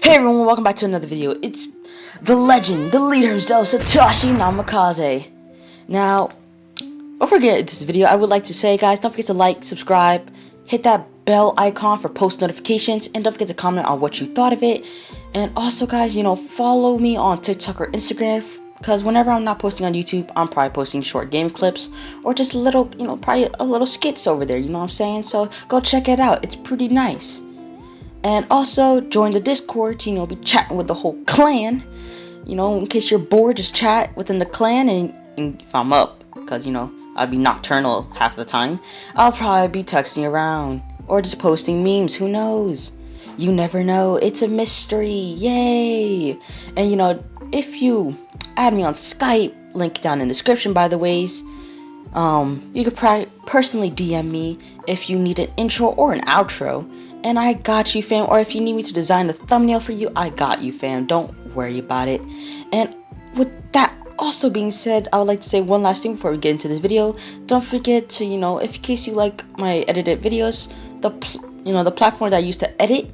Hey everyone, welcome back to another video. It's the legend, the leader himself, Satoshi Namikaze. Now, before we get into this video, I would like to say, guys, don't forget to like, subscribe, hit that bell icon for post notifications, and don't forget to comment on what you thought of it. And also, guys, follow me on TikTok or Instagram, because whenever I'm not posting on YouTube, I'm probably posting short game clips, or just little, probably a little skits over there, you know what I'm saying? So, go check it out, it's pretty nice. And also, join the Discord, be chatting with the whole clan. In case you're bored, just chat within the clan, and if I'm up, because, I'd be nocturnal half the time, I'll probably be texting around, or just posting memes, who knows? You never know, it's a mystery, yay! And, if you add me on Skype, link down in the description, by the ways, you could personally DM me if you need an intro or an outro. And I got you, fam. Or if you need me to design a thumbnail for you, I got you, fam. Don't worry about it. And with that also being said, I would like to say one last thing before we get into this video. Don't forget to, in case you like my edited videos, the platform that I use to edit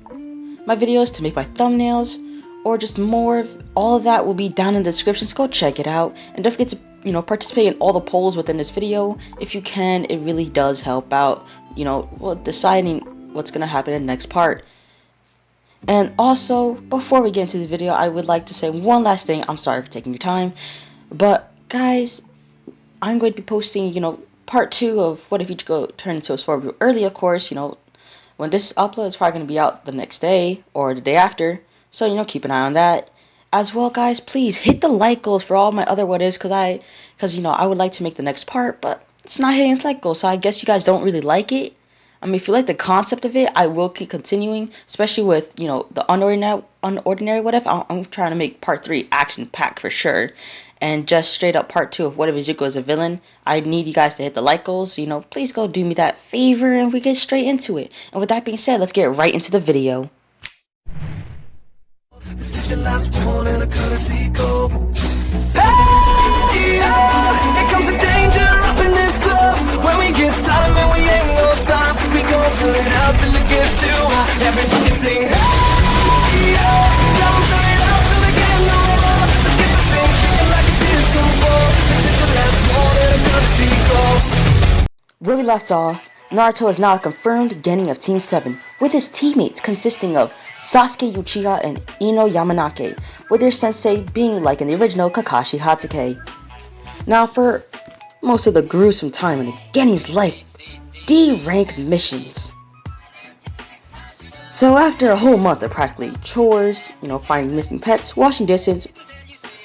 my videos, to make my thumbnails, or just more, all of that will be down in the description. So go check it out. And don't forget to, participate in all the polls within this video. If you can, it really does help out, deciding what's gonna happen in the next part. And also, before we get into the video, I would like to say one last thing. I'm sorry for taking your time, but guys, I'm going to be posting, part 2 of What If You Go Turn into a Sword early, of course. When this upload is probably gonna be out the next day or the day after, so keep an eye on that. As well, guys, please hit the like goals for all my other what ifs, because I would like to make the next part, but it's not hitting its like goals, so I guess you guys don't really like it. I mean, if you like the concept of it, I will keep continuing, especially with, the unordinary what if. I'm trying to make part 3 action-packed for sure. And just straight up part 2 of What If Izuku is a villain. I need you guys to hit the like goals, please go do me that favor and we get straight into it. And with that being said, let's get right into the video. This is your last one and I couldn't see go. Hey, yeah, here comes the danger up in this club. When we get started, man, we ain't gonna stop. We gon' turn it out till it gets too hot. Everybody sing, hey, yeah, don't turn it out till it get no more. Let's get this thing shaking like a disco ball. This is the last one and I couldn't see go. Where we left off, Naruto is now a confirmed Genin of Team 7, with his teammates consisting of Sasuke Uchiha and Ino Yamanake, with their sensei being like in the original Kakashi Hatake. Now for most of the gruesome time in a Genin's life, D-rank missions. So after a whole month of practically chores, finding missing pets, washing dishes,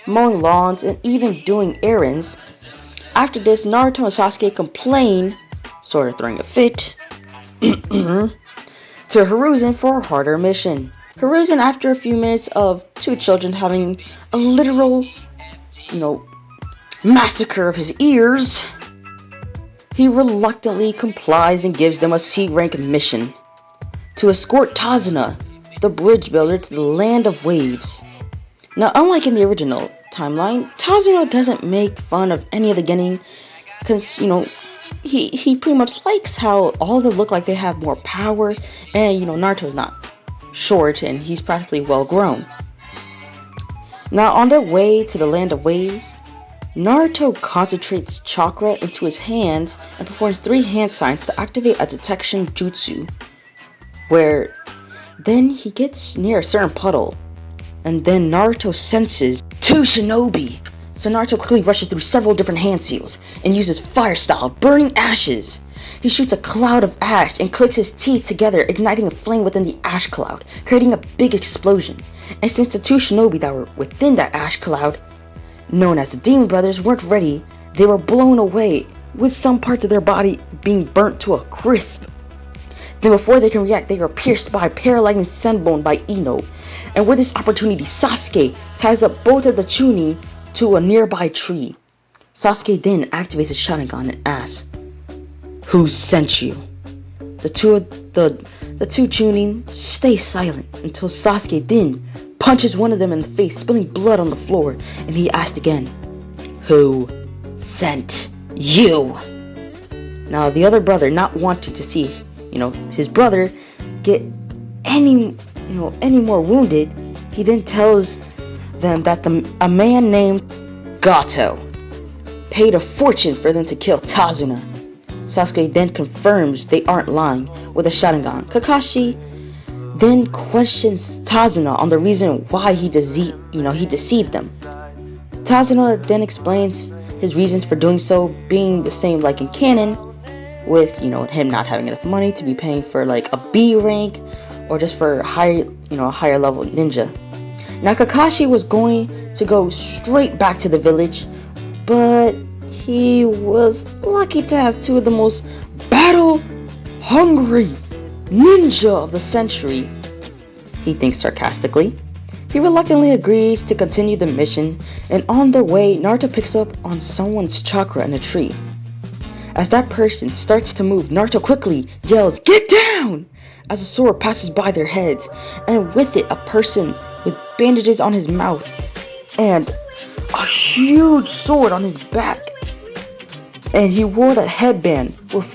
mowing lawns, and even doing errands, after this, Naruto and Sasuke complain, sort of throwing a fit, to Hiruzen for a harder mission. Hiruzen, after a few minutes of 2 children having a literal, massacre of his ears, he reluctantly complies and gives them a C-rank mission to escort Tazuna, the bridge builder, to the Land of Waves. Now, unlike in the original timeline, Tazuna doesn't make fun of any of the Genin, because, he pretty much likes how all of them look like they have more power, and, Naruto's not short, and he's practically well grown. Now, on their way to the Land of Waves, Naruto concentrates chakra into his hands and performs 3 hand signs to activate a detection jutsu, where then he gets near a certain puddle, and then Naruto senses 2 shinobi. So Naruto quickly rushes through several different hand seals and uses fire style, burning ashes. He shoots a cloud of ash and clicks his teeth together, igniting a flame within the ash cloud, creating a big explosion. And since the 2 shinobi that were within that ash cloud, known as the Demon Brothers, weren't ready, they were blown away, with some parts of their body being burnt to a crisp. Then before they can react, they are pierced by a paralyzing sunbone by Ino. And with this opportunity, Sasuke ties up both of the Chunin to a nearby tree. Sasuke then activates his Sharingan and asks, "Who sent you?" The two Chunin stay silent until Sasuke then punches one of them in the face, spilling blood on the floor, and he asked again, "Who sent you?" Now the other brother, not wanting to see, his brother get any more wounded, He then tells them that a man named Gato paid a fortune for them to kill Tazuna. Sasuke then confirms they aren't lying with a Sharingan. Kakashi then questions Tazuna on the reason why he deceived them. Tazuna then explains his reasons for doing so being the same like in canon, with him not having enough money to be paying for like a B rank or just for a higher level ninja. Now Kakashi was going to go straight back to the village, but he was lucky to have two of the most battle-hungry ninja of the century, he thinks sarcastically. He reluctantly agrees to continue the mission, and on their way, Naruto picks up on someone's chakra in a tree. As that person starts to move, Naruto quickly yells, "Get down!" as a sword passes by their heads, and with it, a person with bandages on his mouth and a huge sword on his back. And he wore a headband with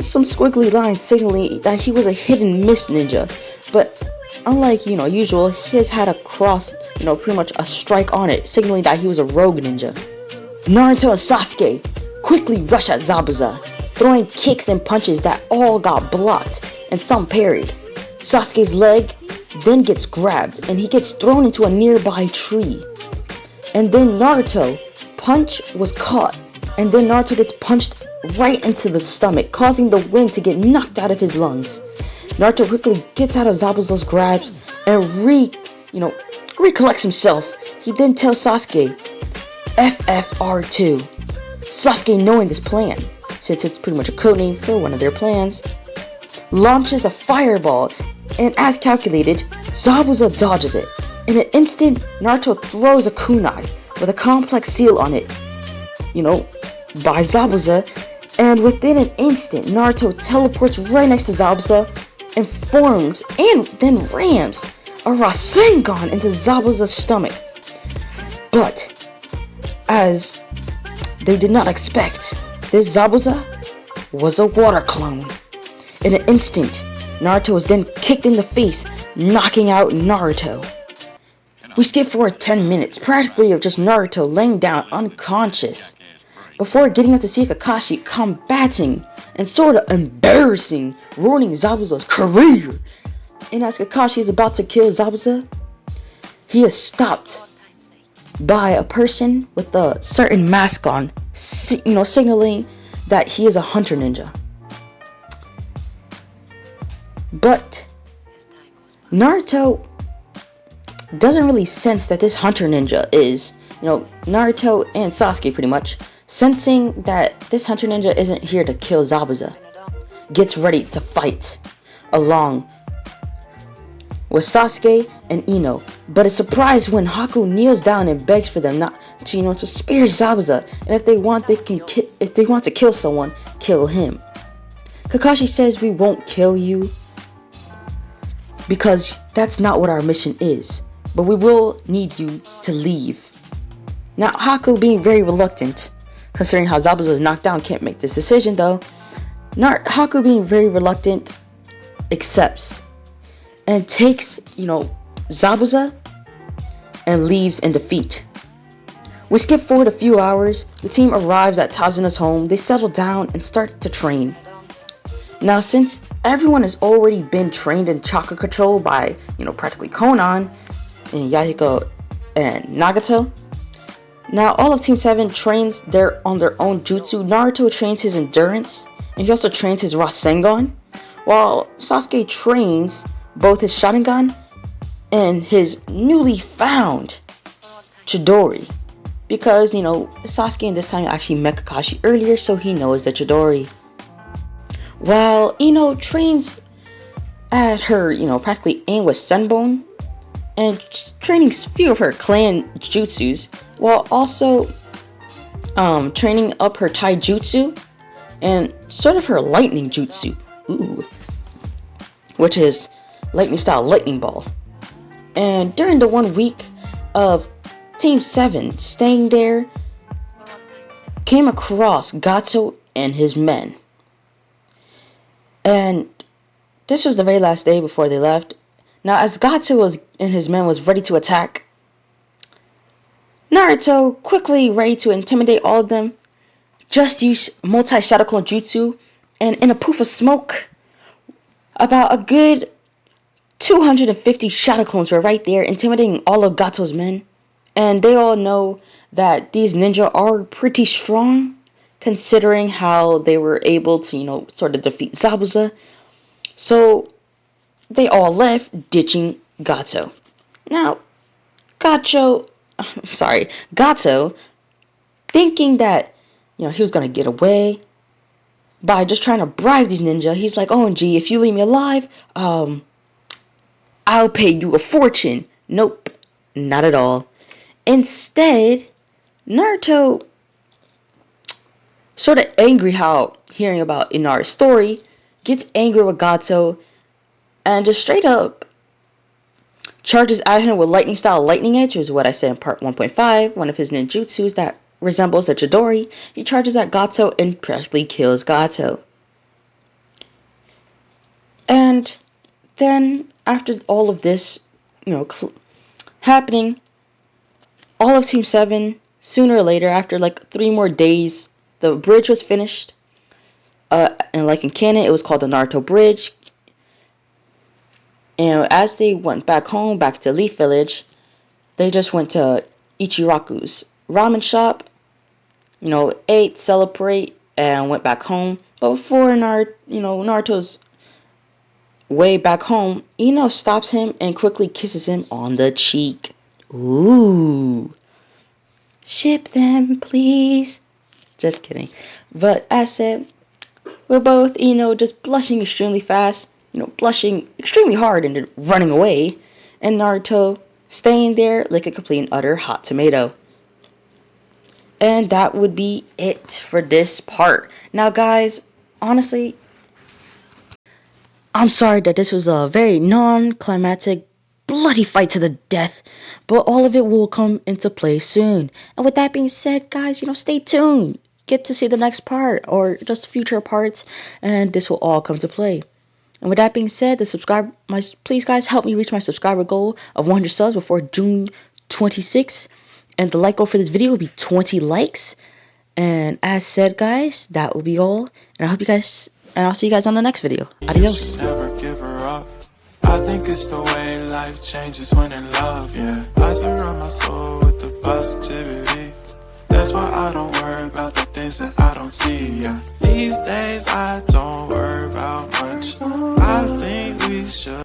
some squiggly lines signaling that he was a hidden mist ninja. But unlike, usual, his had a cross, pretty much a strike on it, signaling that he was a rogue ninja. Naruto and Sasuke quickly rush at Zabuza, throwing kicks and punches that all got blocked and some parried. Sasuke's leg then gets grabbed and he gets thrown into a nearby tree. And then Naruto punch was caught, and then Naruto gets punched right into the stomach, causing the wind to get knocked out of his lungs. Naruto quickly gets out of Zabuza's grabs and recollects himself. He then tells Sasuke, FFR2. Sasuke, knowing this plan, since it's pretty much a codename for one of their plans, launches a fireball, and as calculated, Zabuza dodges it. In an instant, Naruto throws a kunai with a complex seal on it, by Zabuza, and within an instant, Naruto teleports right next to Zabuza and forms and then rams a Rasengan into Zabuza's stomach. But as they did not expect, this Zabuza was a water clone. In an instant, Naruto was then kicked in the face, knocking out Naruto. We skip forward 10 minutes, practically of just Naruto laying down unconscious, before getting up to see Kakashi combating and sort of embarrassing, ruining Zabuza's career. And as Kakashi is about to kill Zabuza, he is stopped by a person with a certain mask on, signaling that he is a hunter ninja. But Naruto doesn't really sense that this hunter ninja is, Naruto and Sasuke pretty much, sensing that this hunter ninja isn't here to kill Zabuza, gets ready to fight along with Sasuke and Ino, but is surprised when Haku kneels down and begs for them not to, to spare Zabuza, and if they want to kill someone, kill him. Kakashi says, "We won't kill you because that's not what our mission is, but we will need you to leave." Now Haku, being very reluctant, considering how Zabuza is knocked down, can't make this decision though. Haku, being very reluctant, accepts and takes, Zabuza and leaves in defeat. We skip forward a few hours. The team arrives at Tazuna's home. They settle down and start to train. Now, since everyone has already been trained in chakra control by, practically Konan and Yahiko and Nagato, now all of Team 7 trains on their own jutsu. Naruto trains his endurance, and he also trains his Rasengan, while Sasuke trains both his Sharingan and his newly found Chidori. Because, Sasuke in this time actually met Kakashi earlier, so he knows the Chidori. While Ino trains at her, practically aim with Senbone, and training a few of her clan jutsus, while also training up her taijutsu and sort of her lightning jutsu, which is lightning style lightning ball. And during the 1 week of Team 7 staying there, came across Gato and his men. And this was the very last day before they left. Now, as and his men was ready to attack, Naruto, quickly ready to intimidate all of them, just used multi-shadow clone jutsu, and in a poof of smoke, about a good 250 shadow clones were right there, intimidating all of Gato's men. And they all know that these ninja are pretty strong, considering how they were able to, sort of defeat Zabuza. So they all left, ditching Gato. Now, Gato, thinking that, he was gonna get away by just trying to bribe these ninja. He's like, OMG, if you leave me alive, I'll pay you a fortune. Nope, not at all. Instead, Naruto, sort of angry how hearing about Inari's story, gets angry with Gato and just straight up charges at him with lightning style lightning edge, which is what I said in part 1.5, one of his ninjutsus that resembles a Chidori. He charges at Gato and practically kills Gato. And then, after all of this, happening, all of Team 7, sooner or later, after like 3 more days, the bridge was finished. And like in canon, it was called the Naruto Bridge. And as they went back home, back to Leaf Village, they just went to Ichiraku's ramen shop, ate, celebrate, and went back home. But before Naruto's way back home, Ino stops him and quickly kisses him on the cheek. Ooh. Ship them, please. Just kidding. But as said, we're both, just blushing extremely fast, blushing extremely hard and running away, and Naruto staying there like a complete and utter hot tomato. And that would be it for this part. Now, guys, honestly, I'm sorry that this was a very non-climactic, bloody fight to the death, but all of it will come into play soon. And with that being said, guys, stay tuned. Get to see the next part or just future parts, and this will all come to play. And with that being said, please guys help me reach my subscriber goal of 100 subs before June 26th. And the like goal for this video will be 20 likes. And as said, guys, that will be all. And I'll see you guys on the next video. Adios. Never give her up. I think it's the way life changes when in love, yeah. I surround my soul with the positivity. That's why I don't worry about the things that I don't see, yeah. These days I don't worry about much. I think we should